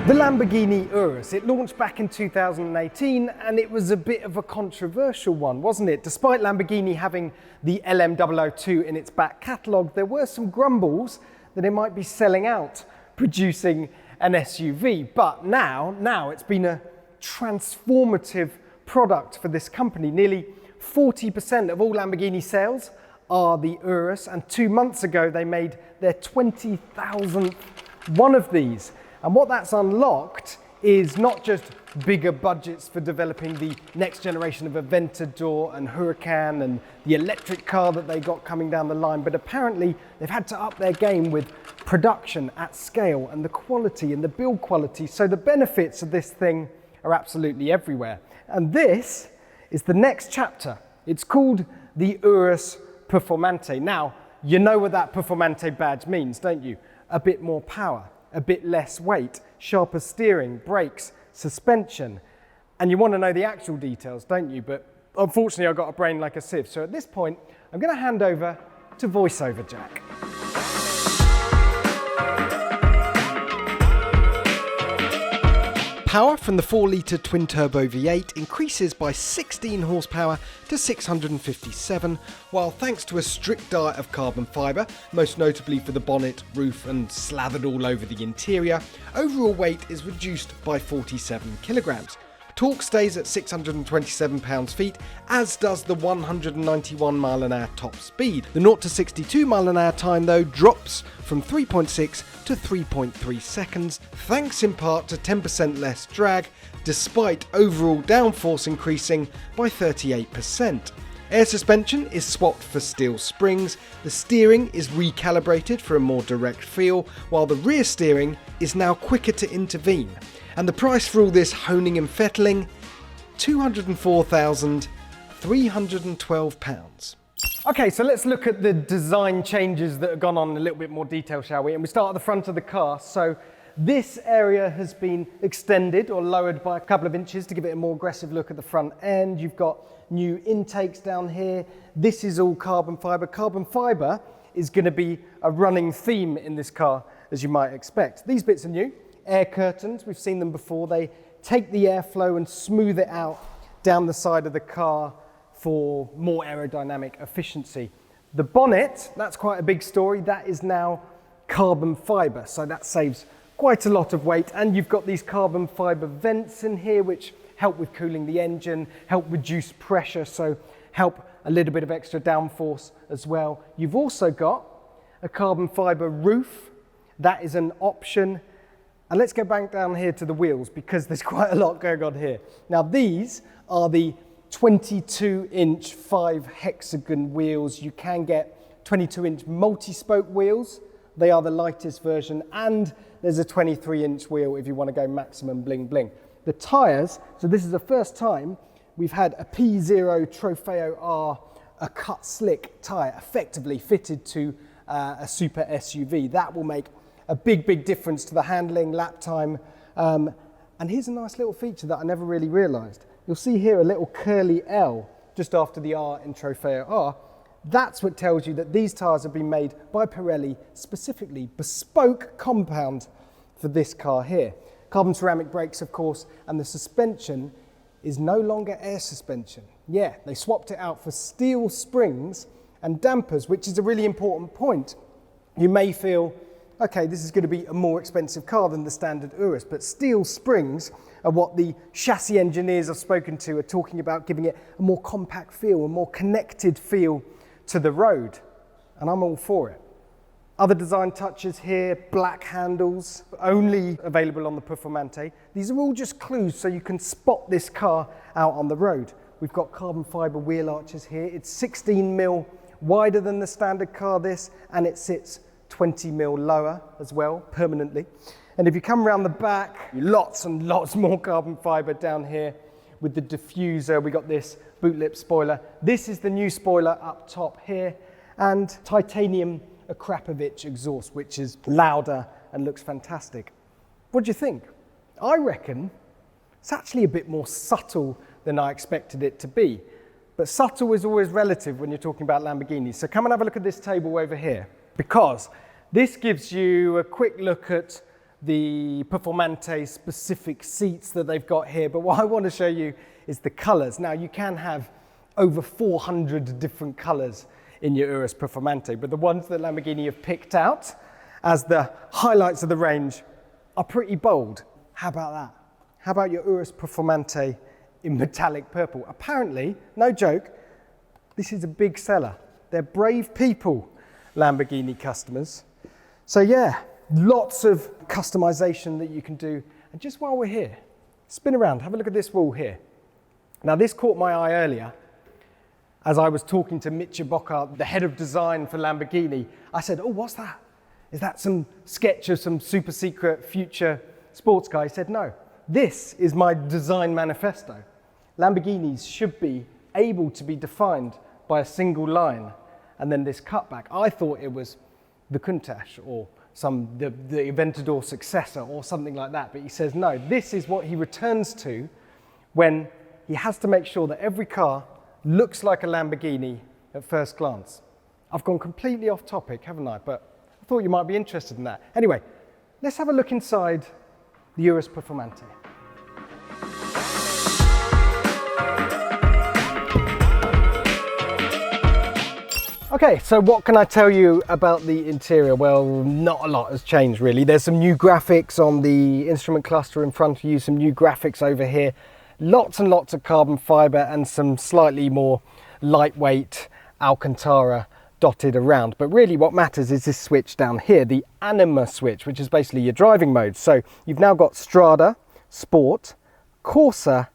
The Lamborghini Urus, it launched back in 2018 and it was a bit of a controversial one, wasn't it? Despite Lamborghini having the LM002 in its back catalogue, there were some grumbles that it might be selling out, producing an SUV. But now it's been a transformative product for this company. Nearly 40% of all Lamborghini sales are the Urus, and 2 months ago they made their 20,000th one of these. And what that's unlocked is not just bigger budgets for developing the next generation of Aventador and Huracan and the electric car that they got coming down the line, but apparently they've had to up their game with production at scale and the quality and the build quality. So the benefits of this thing are absolutely everywhere. And this is the next chapter. It's called the Urus Performante. Now, you know what that Performante badge means, don't you? A bit more power, a bit less weight, sharper steering, brakes, suspension. And you want to know the actual details, don't you? But unfortunately, I've got a brain like a sieve. So at this point, I'm going to hand over to VoiceOver Jack. Power from the 4-litre twin-turbo V8 increases by 16 horsepower to 657, while thanks to a strict diet of carbon fibre, most notably for the bonnet, roof and slathered all over the interior, overall weight is reduced by 47 kilograms. Torque stays at 627 pounds-feet, as does the 191 mile/hour top speed. The 0 to 62 mile/hour time though drops from 3.6 to 3.3 seconds, thanks in part to 10% less drag, despite overall downforce increasing by 38%. Air suspension is swapped for steel springs, the steering is recalibrated for a more direct feel, while the rear steering is now quicker to intervene. And the price for all this honing and fettling, £204,312. Okay, so let's look at the design changes that have gone on in a little bit more detail, shall we? And we start at the front of the car. So this area has been extended or lowered by a couple of inches to give it a more aggressive look at the front end. You've got new intakes down here. This is all carbon fibre. Carbon fibre is going to be a running theme in this car, as you might expect. These bits are new. Air curtains, we've seen them before. They take the airflow and smooth it out down the side of the car for more aerodynamic efficiency. The bonnet, that's quite a big story. That is now carbon fibre, so that saves quite a lot of weight. And you've got these carbon fibre vents in here which help with cooling the engine, help reduce pressure, so help a little bit of extra downforce as well. You've also got a carbon fibre roof. That is an option. And let's go back down here to the wheels because there's quite a lot going on here. Now these are the 22-inch 5-hexagon wheels. You can get 22-inch multi-spoke wheels. They are the lightest version, and there's a 23-inch wheel if you want to go maximum bling bling. The tyres, so this is the first time we've had a P0 Trofeo R, a cut slick tyre effectively fitted to a super SUV. That will make a big difference to the handling, lap time. And here's a nice little feature that I never really realised. You'll see here a little curly L just after the R in Trofeo R. That's what tells you that these tyres have been made by Pirelli, specifically bespoke compound for this car here. Carbon ceramic brakes, of course, and the suspension is no longer air suspension. Yeah, they swapped it out for steel springs and dampers, which is a really important point. You may feel, okay, this is going to be a more expensive car than the standard Urus, but steel springs are what the chassis engineers I've spoken to are talking about, giving it a more compact feel, a more connected feel to the road, and I'm all for it. Other design touches here, black handles, only available on the Performante. These are all just clues so you can spot this car out on the road. We've got carbon fibre wheel arches here. It's 16 mil wider than the standard car, this, and it sits 20 mil lower as well, permanently. And if you come around the back, lots and lots more carbon fibre down here with the diffuser. We got this boot lip spoiler. This is the new spoiler up top here, and titanium Akrapovic exhaust, which is louder and looks fantastic. What do you think? I reckon it's actually a bit more subtle than I expected it to be. But subtle is always relative when you're talking about Lamborghinis. So come and have a look at this table over here, because this gives you a quick look at the Performante specific seats that they've got here, but what I want to show you is the colors. Now, you can have over 400 different colors in your Urus Performante, but the ones that Lamborghini have picked out as the highlights of the range are pretty bold. How about that? How about your Urus Performante in metallic purple? Apparently, no joke, this is a big seller. They're brave people, Lamborghini customers. So yeah, lots of customization that you can do. And just while we're here, spin around, have a look at this wall here. Now this caught my eye earlier as I was talking to Mitja Bockart, the head of design for Lamborghini. I said, oh, what's that? Is that some sketch of some super secret future sports car? He said, no, this is my design manifesto. Lamborghinis should be able to be defined by a single line and then this cutback. I thought it was the Countach or the Aventador successor or something like that, but he says no, this is what he returns to when he has to make sure that every car looks like a Lamborghini at first glance. I've gone completely off topic, haven't I? But I thought you might be interested in that. Anyway, let's have a look inside the Urus Performante. Okay, so what can I tell you about the interior? Well, not a lot has changed really. There's some new graphics on the instrument cluster in front of you, some new graphics over here, lots and lots of carbon fiber and some slightly more lightweight Alcantara dotted around. But really what matters is this switch down here, the Anima switch, which is basically your driving mode. So you've now got Strada, Sport, Corsa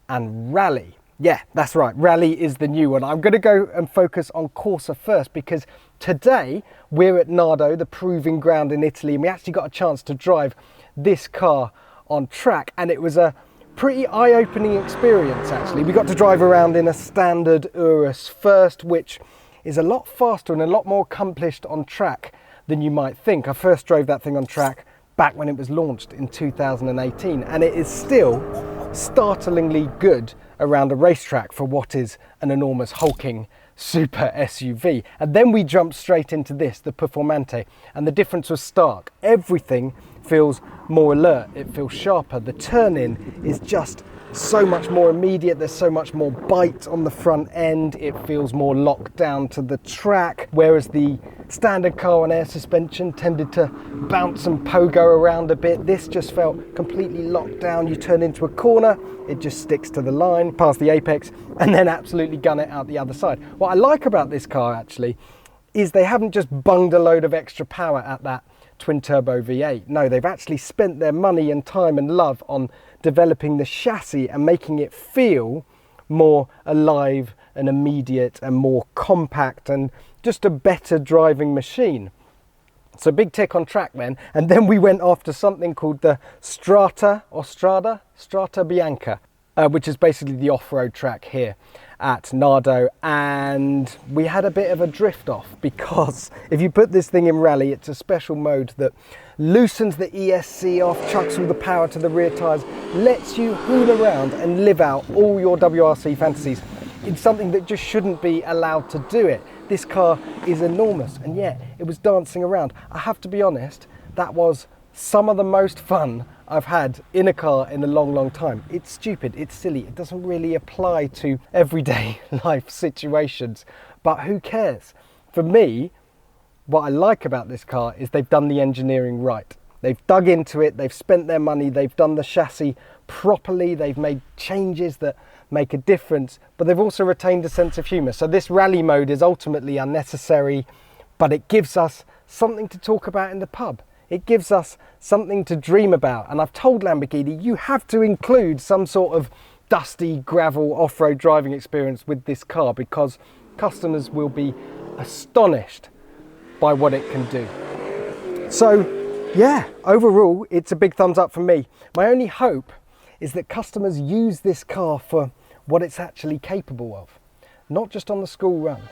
and Rally. Yeah, that's right, Rally is the new one. I'm going to go and focus on Corsa first because today we're at Nardò, the proving ground in Italy, and we actually got a chance to drive this car on track, and it was a pretty eye-opening experience actually. We got to drive around in a standard Urus first, which is a lot faster and a lot more accomplished on track than you might think. I first drove that thing on track back when it was launched in 2018, and it is still startlingly good around a racetrack for what is an enormous hulking super SUV. And then we jumped straight into this, the Performante, and the difference was stark. Everything feels more alert, it feels sharper. The turn-in is just so much more immediate, there's so much more bite on the front end, it feels more locked down to the track, whereas the standard car on air suspension tended to bounce and pogo around a bit. This just felt completely locked down. You turn into a corner, it just sticks to the line, past the apex, and then absolutely gun it out the other side. What I like about this car actually is they haven't just bunged a load of extra power at that twin turbo V8. No, they've actually spent their money and time and love on developing the chassis and making it feel more alive and immediate and more compact and just a better driving machine. So big tick on track then. And then we went after something called the Strada Bianca, which is basically the off-road track here at Nardò, and we had a bit of a drift off because if you put this thing in rally, it's a special mode that loosens the ESC off, chucks all the power to the rear tyres, lets you hool around and live out all your WRC fantasies. It's something that just shouldn't be allowed to do it. This car is enormous, and yet it was dancing around. I have to be honest, that was some of the most fun I've had in a car in a long, long time. It's stupid, it's silly, it doesn't really apply to everyday life situations, but who cares? For me, what I like about this car is they've done the engineering right. They've dug into it, they've spent their money, they've done the chassis properly, they've made changes that make a difference, but they've also retained a sense of humour. So this rally mode is ultimately unnecessary, but it gives us something to talk about in the pub. It gives us something to dream about. And I've told Lamborghini, you have to include some sort of dusty gravel off-road driving experience with this car because customers will be astonished by what it can do. So yeah, overall, it's a big thumbs up from me. My only hope is that customers use this car for what it's actually capable of, not just on the school run.